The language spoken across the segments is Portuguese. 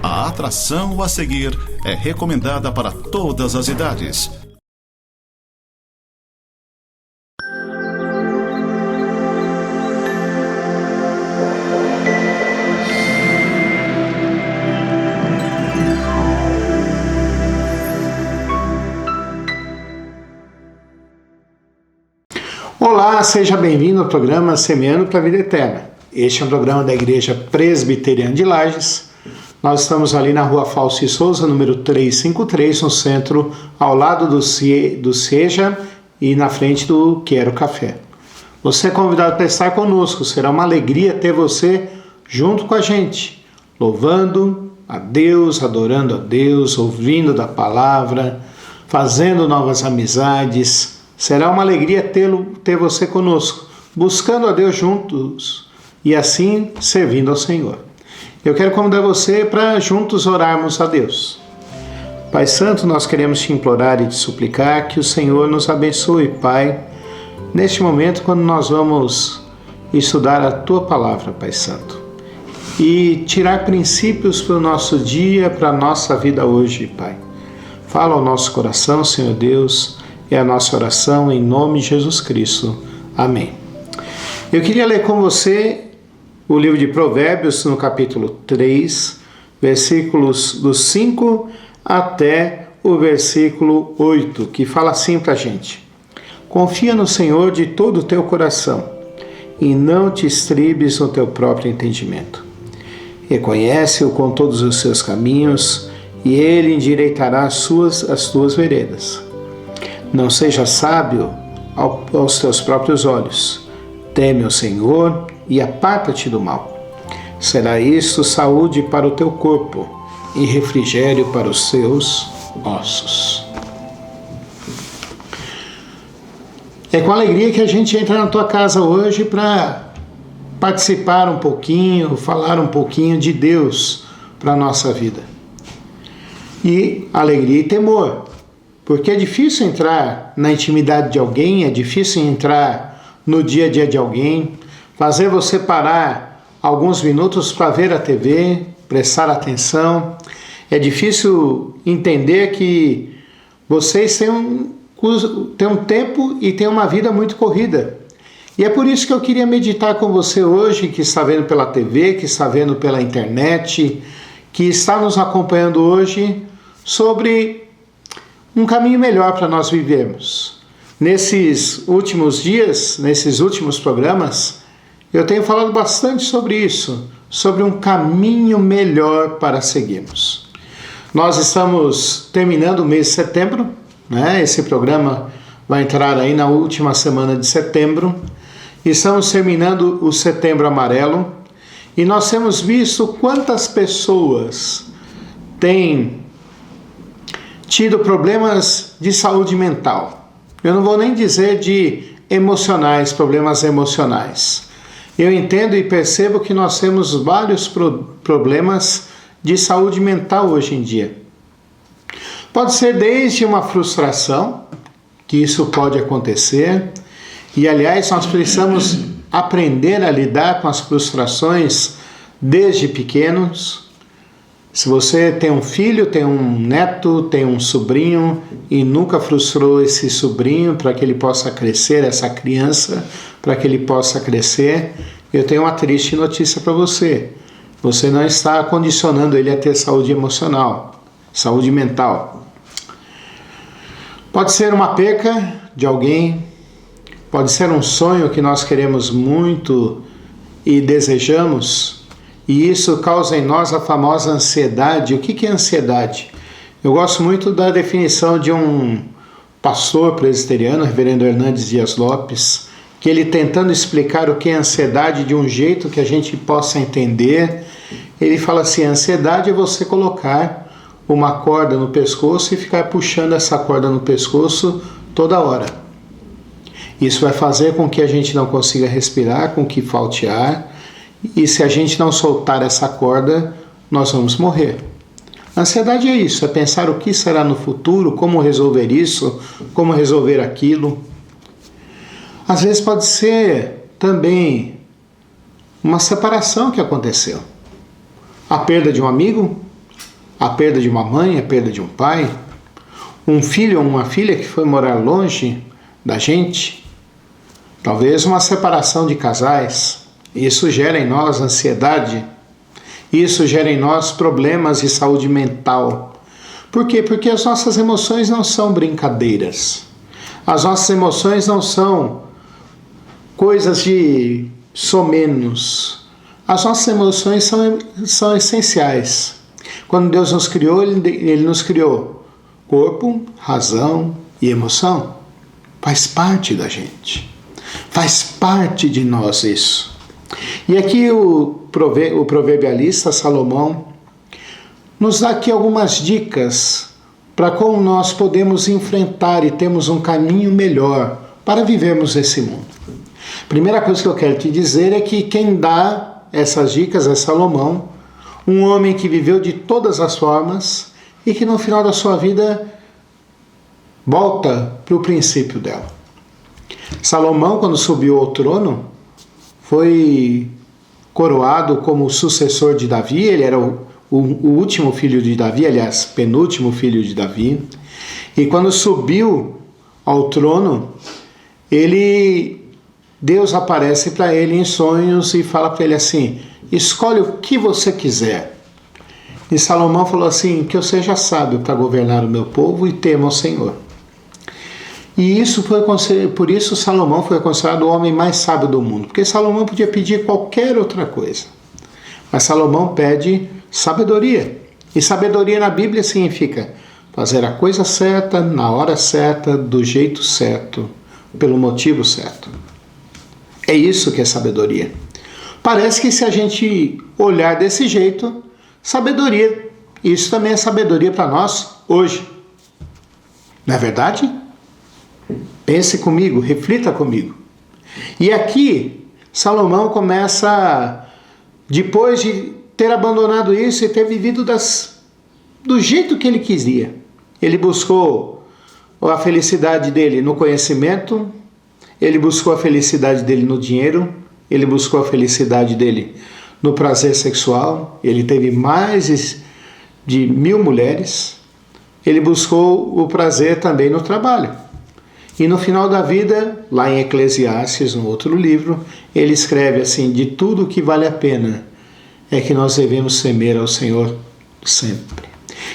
A atração a seguir é recomendada para todas as idades. Olá, seja bem-vindo ao programa Semeando para a Vida Eterna. Este é um programa da Igreja Presbiteriana de Lages. Nós estamos ali na Rua Falso e Souza, número 353, no centro, ao lado do Seja e na frente do Quero Café. Você é convidado para estar conosco, será uma alegria ter você junto com a gente, louvando a Deus, adorando a Deus, ouvindo da palavra, fazendo novas amizades. Será uma alegria ter você conosco, buscando a Deus juntos e assim servindo ao Senhor. Eu quero convidar você para juntos orarmos a Deus. Pai Santo, nós queremos te implorar e te suplicar que o Senhor nos abençoe, Pai, neste momento quando nós vamos estudar a Tua Palavra, Pai Santo, e tirar princípios para o nosso dia, para a nossa vida hoje, Pai. Fala ao nosso coração, Senhor Deus, é a nossa oração em nome de Jesus Cristo. Amém. Eu queria ler com você o livro de Provérbios, no capítulo 3, versículos do 5 até o versículo 8, que fala assim para a gente: confia no Senhor de todo o teu coração e não te estribes no teu próprio entendimento. Reconhece-o com todos os seus caminhos e ele endireitará as tuas veredas. Não seja sábio aos teus próprios olhos. Teme o Senhor e aparta-te do mal. Será isto saúde para o teu corpo e refrigério para os seus ossos. É com alegria que a gente entra na tua casa hoje para participar um pouquinho, falar um pouquinho de Deus para a nossa vida. E alegria e temor. Porque é difícil entrar na intimidade de alguém, é difícil entrar no dia a dia de alguém, fazer você parar alguns minutos para ver a TV, prestar atenção. É difícil entender que vocês têm um tempo e têm uma vida muito corrida. E é por isso que eu queria meditar com você hoje, que está vendo pela TV, que está vendo pela internet, que está nos acompanhando hoje, sobre um caminho melhor para nós vivermos. Nesses últimos dias, nesses últimos programas, eu tenho falado bastante sobre isso, sobre um caminho melhor para seguirmos. Nós estamos terminando o mês de setembro, né? Esse programa vai entrar aí na última semana de setembro. Estamos terminando o Setembro Amarelo e nós temos visto quantas pessoas têm tido problemas de saúde mental. Eu não vou nem dizer de emocionais, problemas emocionais. Eu entendo e percebo que nós temos vários problemas de saúde mental hoje em dia. Pode ser desde uma frustração, que isso pode acontecer, e aliás nós precisamos aprender a lidar com as frustrações desde pequenos. Se você tem um filho, tem um neto, tem um sobrinho e nunca frustrou esse sobrinho para que ele possa crescer, essa criança, para que ele possa crescer, eu tenho uma triste notícia para você. Você não está condicionando ele a ter saúde emocional, saúde mental. Pode ser uma perca de alguém, pode ser um sonho que nós queremos muito e desejamos, e isso causa em nós a famosa ansiedade. O que é ansiedade? Eu gosto muito da definição de um pastor presbiteriano, reverendo Hernandes Dias Lopes, que ele tentando explicar o que é ansiedade de um jeito que a gente possa entender, ele fala assim: a ansiedade é você colocar uma corda no pescoço e ficar puxando essa corda no pescoço toda hora. Isso vai fazer com que a gente não consiga respirar, com que falte ar, e se a gente não soltar essa corda, nós vamos morrer. A ansiedade é isso, é pensar o que será no futuro, como resolver isso, como resolver aquilo. Às vezes pode ser também uma separação que aconteceu. A perda de um amigo, a perda de uma mãe, a perda de um pai, um filho ou uma filha que foi morar longe da gente, talvez uma separação de casais. Isso gera em nós ansiedade, isso gera em nós problemas de saúde mental. Por quê? Porque as nossas emoções não são brincadeiras. As nossas emoções não são coisas de somenos. As nossas emoções são essenciais. Quando Deus nos criou, Ele nos criou corpo, razão e emoção. Faz parte da gente. Faz parte de nós isso. E aqui o proverbialista Salomão nos dá aqui algumas dicas para como nós podemos enfrentar e termos um caminho melhor para vivermos esse mundo. Primeira coisa que eu quero te dizer é que quem dá essas dicas é Salomão, um homem que viveu de todas as formas e que no final da sua vida volta para o princípio dela. Salomão, quando subiu ao trono, foi coroado como sucessor de Davi. Ele era o último filho de Davi, aliás, penúltimo filho de Davi. E quando subiu ao trono, Deus aparece para ele em sonhos e fala para ele assim: escolhe o que você quiser. E Salomão falou assim: que eu seja sábio para governar o meu povo e tema o Senhor. E por isso Salomão foi considerado o homem mais sábio do mundo, porque Salomão podia pedir qualquer outra coisa, mas Salomão pede sabedoria. E sabedoria na Bíblia significa fazer a coisa certa, na hora certa, do jeito certo, pelo motivo certo. É isso que é sabedoria. Parece que se a gente olhar desse jeito, sabedoria, isso também é sabedoria para nós hoje. Não é verdade? Pense comigo, reflita comigo. E aqui, Salomão começa, depois de ter abandonado isso e ter vivido do jeito que ele queria. Ele buscou a felicidade dele no conhecimento, ele buscou a felicidade dele no dinheiro, ele buscou a felicidade dele no prazer sexual, ele teve mais de 1000 mulheres, ele buscou o prazer também no trabalho. E no final da vida, lá em Eclesiastes, no outro livro, ele escreve assim: de tudo que vale a pena é que nós devemos temer ao Senhor sempre.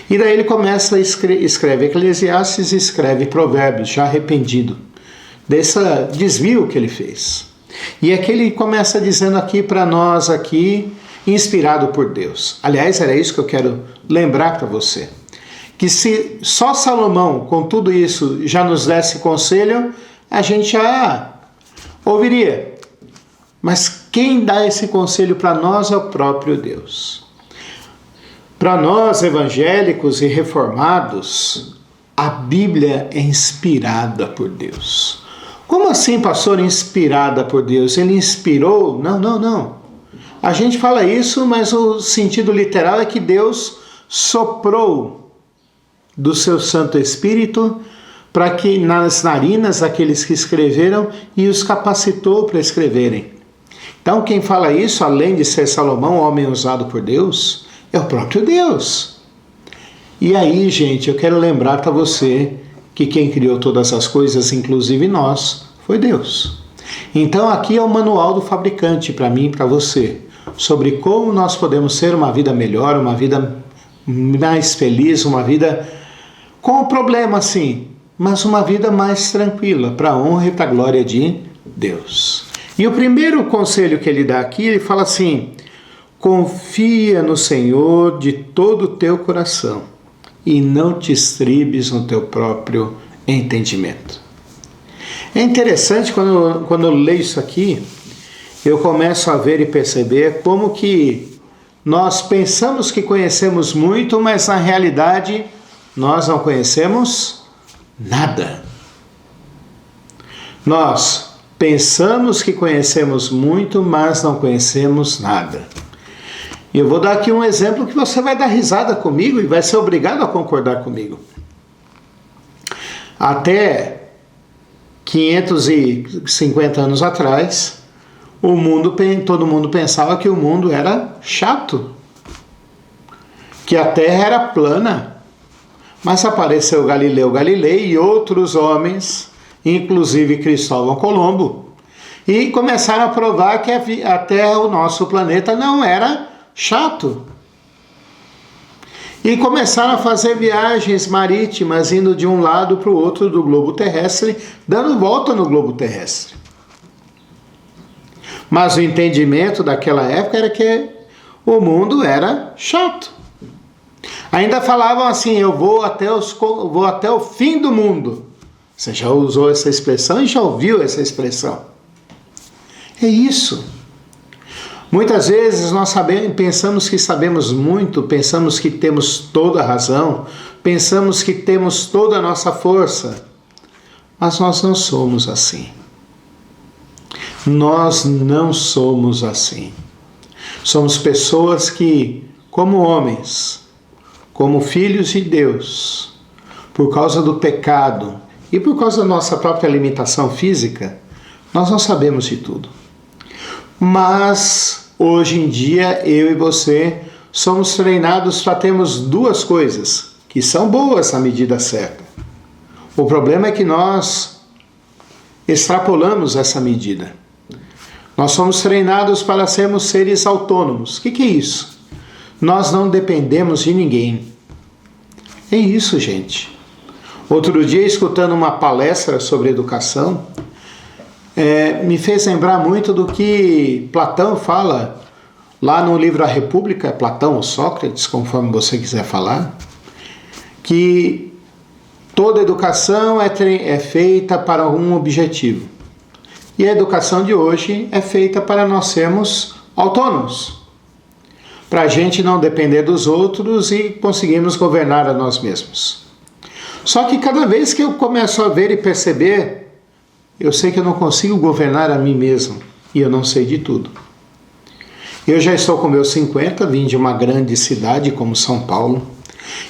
E daí ele começa escreve Eclesiastes e escreve Provérbios, já arrependido desse desvio que ele fez. E aqui ele começa dizendo aqui para nós, aqui, inspirado por Deus. Aliás, era isso que eu quero lembrar para você. Que se só Salomão, com tudo isso, já nos desse conselho, a gente já ouviria. Mas quem dá esse conselho para nós é o próprio Deus. Para nós, evangélicos e reformados, a Bíblia é inspirada por Deus. Como assim, pastor, inspirada por Deus? Ele inspirou? Não. A gente fala isso, mas o sentido literal é que Deus soprou do seu Santo Espírito para que nas narinas daqueles que escreveram e os capacitou para escreverem. Então quem fala isso, além de ser Salomão, homem usado por Deus, é o próprio Deus. E aí, gente, eu quero lembrar para você que quem criou todas as coisas, inclusive nós, foi Deus. Então aqui é o manual do fabricante para mim e para você, sobre como nós podemos ter uma vida melhor, uma vida mais feliz, uma vida com problema sim, mas uma vida mais tranquila, para a honra e para a glória de Deus. E o primeiro conselho que ele dá aqui, ele fala assim: confia no Senhor de todo o teu coração e não te estribes no teu próprio entendimento. É interessante quando eu leio isso aqui, eu começo a ver e perceber como que nós pensamos que conhecemos muito, mas na realidade nós não conhecemos nada. Nós pensamos que conhecemos muito, mas não conhecemos nada. E eu vou dar aqui um exemplo que você vai dar risada comigo e vai ser obrigado a concordar comigo. Até 550 anos atrás, todo mundo pensava que o mundo era chato. que a Terra era plana. Mas apareceu Galileu Galilei e outros homens, inclusive Cristóvão Colombo, e começaram a provar que a Terra, o nosso planeta, não era chato. E começaram a fazer viagens marítimas, indo de um lado para o outro do globo terrestre, dando volta no globo terrestre. Mas o entendimento daquela época era que o mundo era chato. Ainda falavam assim, eu vou até o fim do mundo. Você já usou essa expressão e já ouviu essa expressão. É isso. Muitas vezes nós pensamos que sabemos muito, pensamos que temos toda a razão, pensamos que temos toda a nossa força, mas nós não somos assim. Nós não somos assim. Somos pessoas que, como homens, como filhos de Deus, por causa do pecado e por causa da nossa própria limitação física, nós não sabemos de tudo. Mas hoje em dia, eu e você somos treinados para termos duas coisas, que são boas na medida certa. O problema é que nós extrapolamos essa medida. Nós somos treinados para sermos seres autônomos. O que é isso? Nós não dependemos de ninguém. É isso, gente. Outro dia, escutando uma palestra sobre educação, me fez lembrar muito do que Platão fala lá no livro A República, Platão ou Sócrates, conforme você quiser falar, que toda educação é feita para um objetivo. E a educação de hoje é feita para nós sermos autônomos, para a gente não depender dos outros e conseguirmos governar a nós mesmos. Só que cada vez que eu começo a ver e perceber, eu sei que eu não consigo governar a mim mesmo e eu não sei de tudo. Eu já estou com meus 50, vim de uma grande cidade como São Paulo.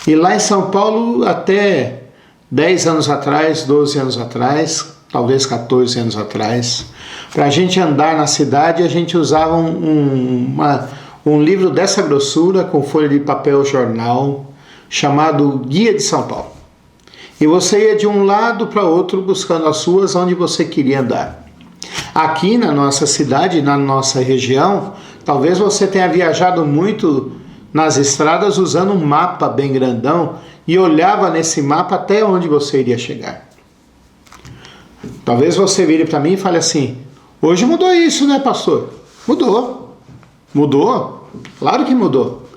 E lá em São Paulo, até 10 anos atrás, 12 anos atrás, talvez 14 anos atrás, para a gente andar na cidade, a gente usava um livro dessa grossura, com folha de papel jornal, chamado Guia de São Paulo. E você ia de um lado para outro buscando as ruas onde você queria andar. Aqui na nossa cidade, na nossa região, talvez você tenha viajado muito nas estradas usando um mapa bem grandão e olhava nesse mapa até onde você iria chegar. Talvez você vire para mim e fale assim, hoje mudou isso, né, pastor? Mudou. Mudou? Claro que mudou.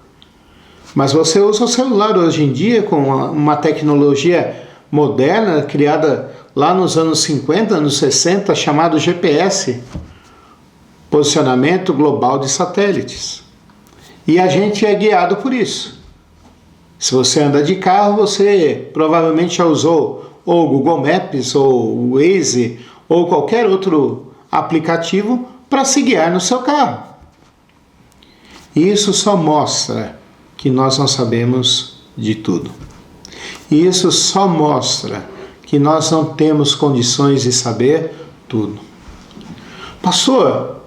Mas você usa o celular hoje em dia com uma tecnologia moderna, criada lá nos anos 50, anos 60, chamado GPS, Posicionamento Global de Satélites. E a gente é guiado por isso. Se você anda de carro, você provavelmente já usou ou o Google Maps, ou o Waze, ou qualquer outro aplicativo para se guiar no seu carro. E isso só mostra que nós não sabemos de tudo. E isso só mostra que nós não temos condições de saber tudo. Pastor,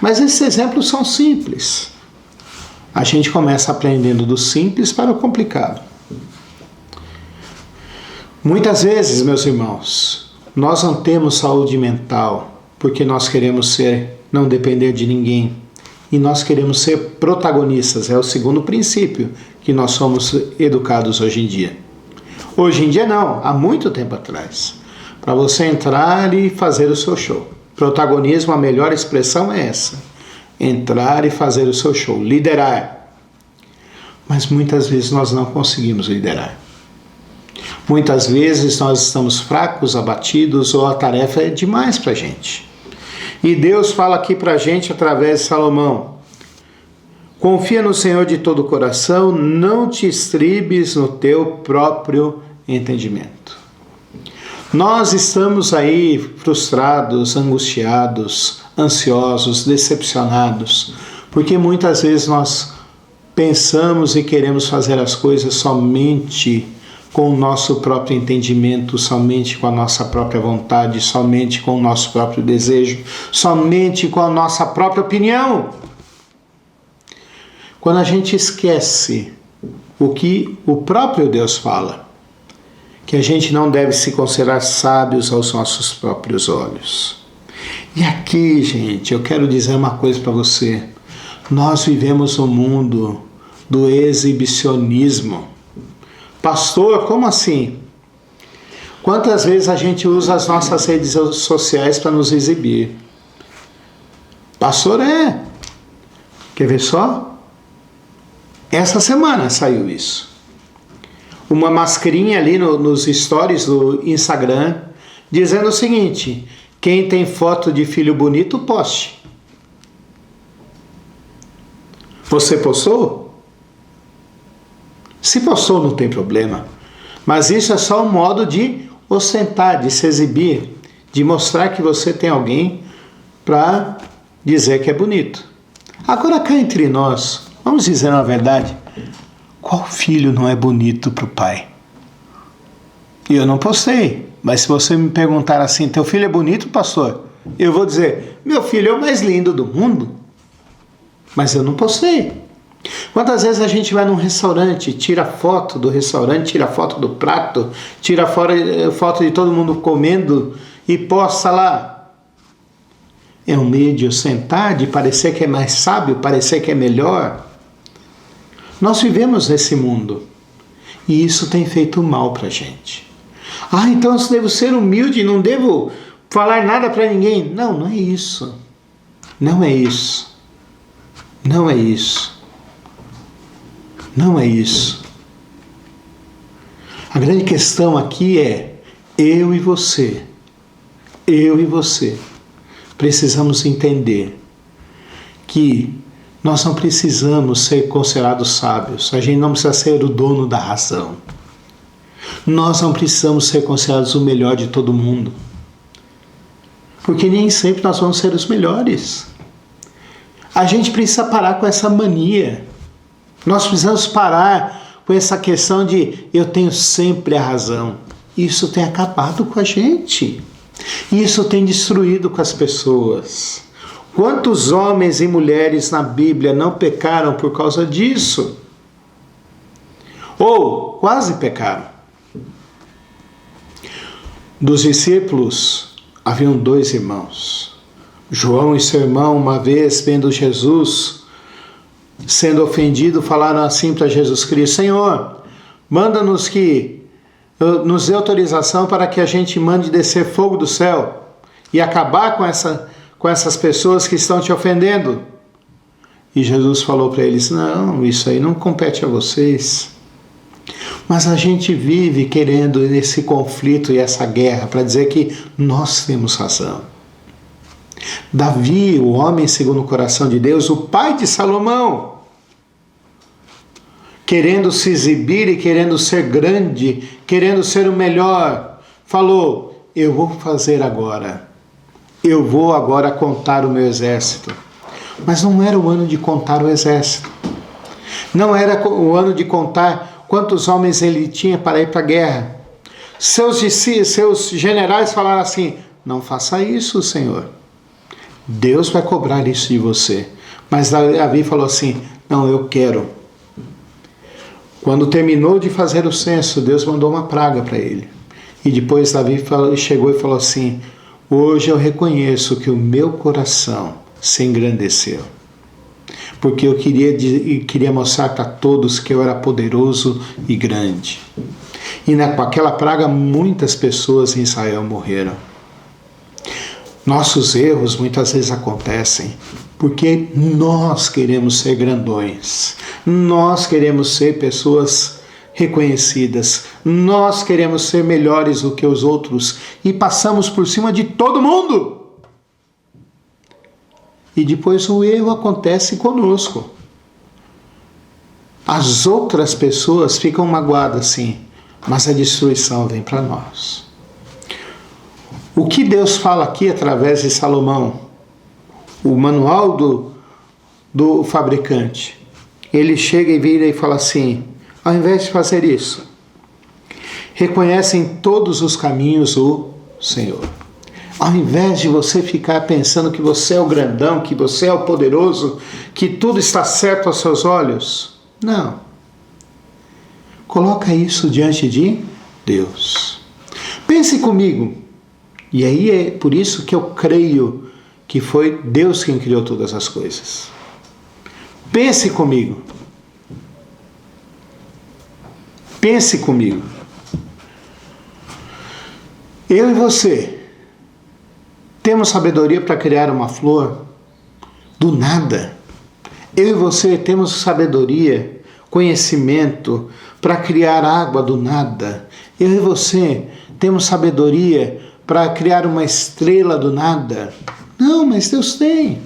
mas esses exemplos são simples. A gente começa aprendendo do simples para o complicado. Muitas vezes, meus irmãos, nós não temos saúde mental porque nós queremos não depender de ninguém. E nós queremos ser protagonistas. É o segundo princípio que nós somos educados hoje em dia. Hoje em dia não, há muito tempo atrás. Para você entrar e fazer o seu show. Protagonismo, a melhor expressão é essa. Entrar e fazer o seu show, liderar. Mas muitas vezes nós não conseguimos liderar. Muitas vezes nós estamos fracos, abatidos, ou a tarefa é demais para a gente. E Deus fala aqui para a gente através de Salomão. Confia no Senhor de todo o coração, não te estribes no teu próprio entendimento. Nós estamos aí frustrados, angustiados, ansiosos, decepcionados, porque muitas vezes nós pensamos e queremos fazer as coisas somente com o nosso próprio entendimento, somente com a nossa própria vontade, somente com o nosso próprio desejo, somente com a nossa própria opinião. Quando a gente esquece o que o próprio Deus fala, que a gente não deve se considerar sábios aos nossos próprios olhos. E aqui, gente, eu quero dizer uma coisa para você. Nós vivemos um mundo do exibicionismo. Pastor, como assim? Quantas vezes a gente usa as nossas redes sociais para nos exibir? Pastor, quer ver só? Essa semana saiu isso. Uma mascarinha ali nos stories do Instagram, dizendo o seguinte: quem tem foto de filho bonito, poste. Você postou? Se postou, não tem problema. Mas isso é só um modo de ostentar, de se exibir, de mostrar que você tem alguém para dizer que é bonito. Agora, cá entre nós, vamos dizer a verdade, qual filho não é bonito para o pai? Eu não postei, mas se você me perguntar assim, teu filho é bonito, pastor? Eu vou dizer, meu filho é o mais lindo do mundo. Mas eu não postei. Quantas vezes a gente vai num restaurante, tira foto do restaurante, tira foto do prato, tira foto de todo mundo comendo e posta lá? É um meio de ostentar, de parecer que é mais sábio, parecer que é melhor. Nós vivemos nesse mundo e isso tem feito mal para a gente. Então eu devo ser humilde, não devo falar nada para ninguém. Não, não é isso. Não é isso. Não é isso. Não é isso. A grande questão aqui é eu e você, precisamos entender que nós não precisamos ser considerados sábios, a gente não precisa ser o dono da razão. Nós não precisamos ser considerados o melhor de todo mundo, porque nem sempre nós vamos ser os melhores. A gente precisa parar com essa mania. Nós precisamos parar com essa questão de eu tenho sempre a razão. Isso tem acabado com a gente. Isso tem destruído com as pessoas. Quantos homens e mulheres na Bíblia não pecaram por causa disso? Ou quase pecaram. Dos discípulos, haviam 2 irmãos. João e seu irmão, uma vez vendo Jesus sendo ofendido, falaram assim para Jesus Cristo: Senhor, manda-nos que nos dê autorização para que a gente mande descer fogo do céu e acabar com essas pessoas que estão te ofendendo. E Jesus falou para eles: não, isso aí não compete a vocês. Mas a gente vive querendo esse conflito e essa guerra para dizer que nós temos razão. Davi, o homem segundo o coração de Deus, o pai de Salomão, querendo se exibir e querendo ser grande, querendo ser o melhor, falou: eu vou fazer agora, eu vou agora contar o meu exército. Mas não era o ano de contar o exército, não era o ano de contar quantos homens ele tinha para ir para a guerra. Seus generais falaram assim: não faça isso, Senhor, Deus vai cobrar isso de você. Mas Davi falou assim: não, eu quero. Quando terminou de fazer o censo, Deus mandou uma praga para ele. E depois Davi chegou e falou assim: hoje eu reconheço que o meu coração se engrandeceu, porque eu queria mostrar para todos que eu era poderoso e grande. E com aquela praga muitas pessoas em Israel morreram. Nossos erros muitas vezes acontecem porque nós queremos ser grandões, nós queremos ser pessoas reconhecidas, nós queremos ser melhores do que os outros e passamos por cima de todo mundo. E depois o erro acontece conosco. As outras pessoas ficam magoadas, sim, mas a destruição vem para nós. O que Deus fala aqui através de Salomão, o manual do fabricante, ele chega e vira e fala assim: ao invés de fazer isso, reconhece em todos os caminhos o Senhor. Ao invés de você ficar pensando que você é o grandão, que você é o poderoso, que tudo está certo aos seus olhos, não. Coloca isso diante de Deus. Pense comigo. E aí é por isso que eu creio que foi Deus quem criou todas as coisas. Pense comigo. Pense comigo. Eu e você temos sabedoria para criar uma flor do nada. Eu e você temos sabedoria, conhecimento para criar água do nada. Eu e você temos sabedoria para criar uma estrela do nada. Não, mas Deus tem.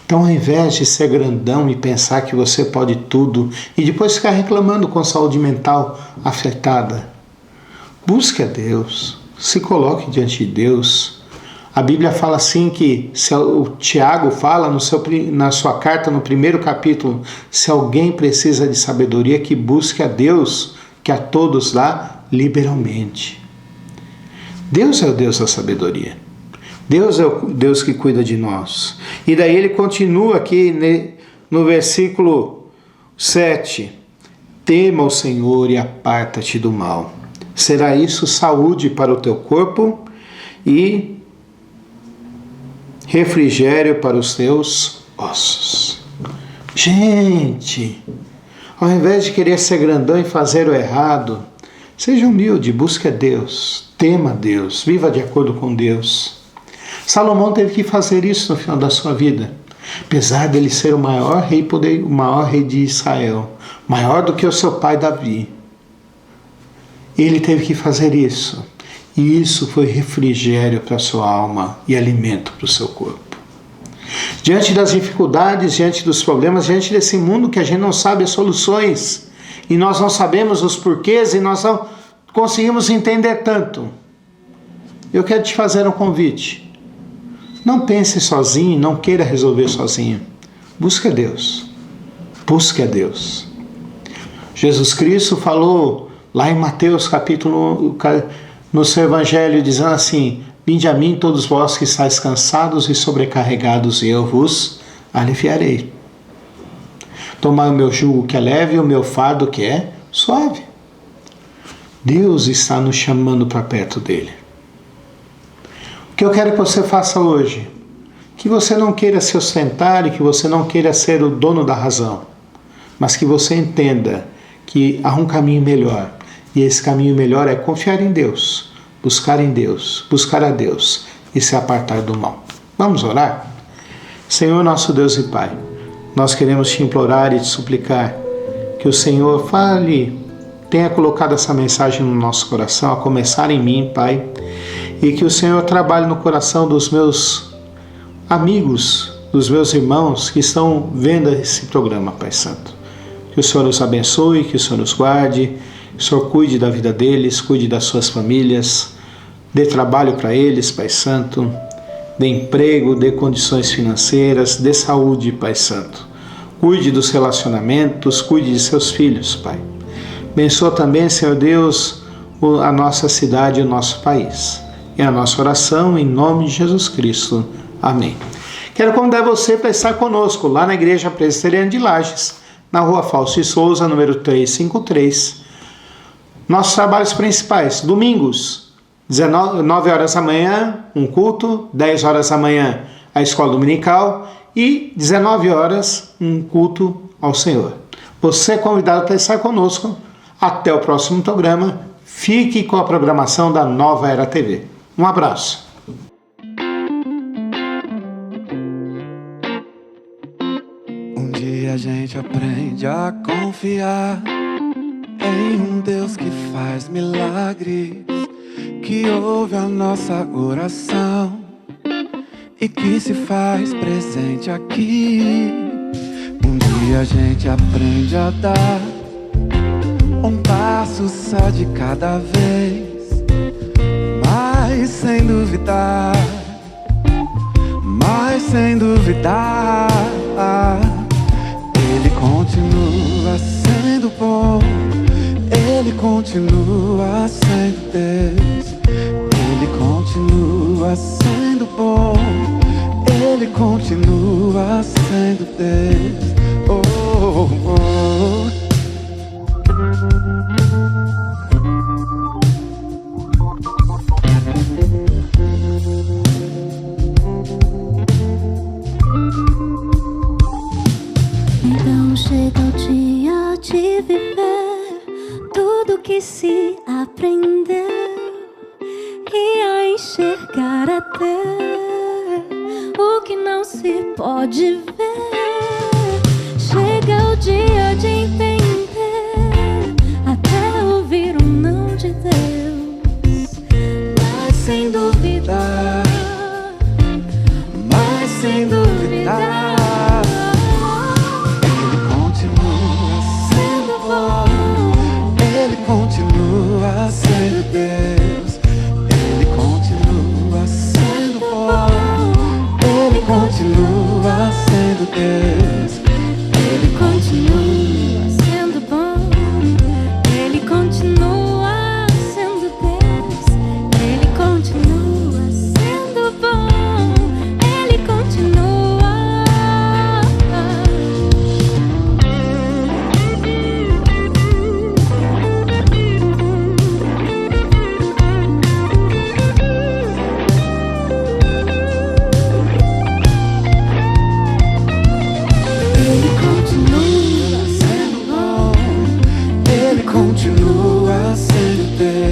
Então, ao invés de ser grandão e pensar que você pode tudo e depois ficar reclamando com saúde mental afetada, busque a Deus, se coloque diante de Deus. A Bíblia fala assim que, o Tiago fala na sua carta, no 1º capítulo, se alguém precisa de sabedoria, que busque a Deus, que a todos dá liberalmente. Deus é o Deus da sabedoria. Deus é o Deus que cuida de nós. E daí ele continua aqui no versículo 7. Tema o Senhor e aparta-te do mal. Será isso saúde para o teu corpo e refrigério para os teus ossos. Gente, ao invés de querer ser grandão e fazer o errado, seja humilde, busque a Deus, tema a Deus, viva de acordo com Deus. Salomão teve que fazer isso no final da sua vida. Apesar dele ser o maior rei de Israel, maior do que o seu pai Davi, ele teve que fazer isso. E isso foi refrigério para a sua alma e alimento para o seu corpo. Diante das dificuldades, diante dos problemas, diante desse mundo que a gente não sabe as soluções, e nós não sabemos os porquês, e nós não conseguimos entender tanto, eu quero te fazer um convite. Não pense sozinho, não queira resolver sozinho. Busque a Deus. Busque a Deus. Jesus Cristo falou lá em Mateus capítulo, no seu evangelho, dizendo assim: vinde a mim todos vós que estáis cansados e sobrecarregados, e eu vos aliviarei. Tomai o meu jugo que é leve e o meu fardo que é suave. Deus está nos chamando para perto dele. O que eu quero que você faça hoje? Que você não queira se ostentar e que você não queira ser o dono da razão, mas que você entenda que há um caminho melhor. E esse caminho melhor é confiar em Deus, buscar em Deus, buscar a Deus e se apartar do mal. Vamos orar? Senhor nosso Deus e Pai, nós queremos te implorar e te suplicar que o Senhor tenha colocado essa mensagem no nosso coração, a começar em mim, Pai, e que o Senhor trabalhe no coração dos meus amigos, dos meus irmãos que estão vendo esse programa, Pai Santo. Que o Senhor os abençoe, que o Senhor nos guarde, que o Senhor cuide da vida deles, cuide das suas famílias, dê trabalho para eles, Pai Santo, dê emprego, dê condições financeiras, dê saúde, Pai Santo. Cuide dos relacionamentos, cuide de seus filhos, Pai. Abençoa também, Senhor Deus, a nossa cidade e o nosso país. É a nossa oração em nome de Jesus Cristo. Amém. Quero convidar você para estar conosco lá na Igreja Presbiteriana de Lages, na Rua Fausto de Souza, número 353. Nossos trabalhos principais: domingos, 9 horas da manhã, um culto, 10 horas da manhã, a escola dominical, e 19 horas, um culto ao Senhor. Você é convidado para estar conosco. Até o próximo programa. Fique com a programação da Nova Era TV. Um abraço. Um dia a gente aprende a confiar em um Deus que faz milagres, que ouve a nossa oração e que se faz presente aqui. Um dia a gente aprende a dar um passo só de cada vez, mas sem duvidar, Ele continua sendo bom, Ele continua sendo Deus, Ele continua sendo bom, Ele continua sendo Deus. Oh, oh, oh. Então chega o dia de viver tudo que se aprendeu e a enxergar até o que não se pode ver. Chega o dia de entender, até ouvir um não de Deus, mas sem duvidar, Mas sem duvidar, Ele continua sendo Deus. Ele continua sendo bom. Ele continua sendo Deus. Ele continua sendo bom. Ele continua sendo Deus. Ele continua sendo bom. Ele continua. Ele continua sendo bom. Ele continua sendo Deus.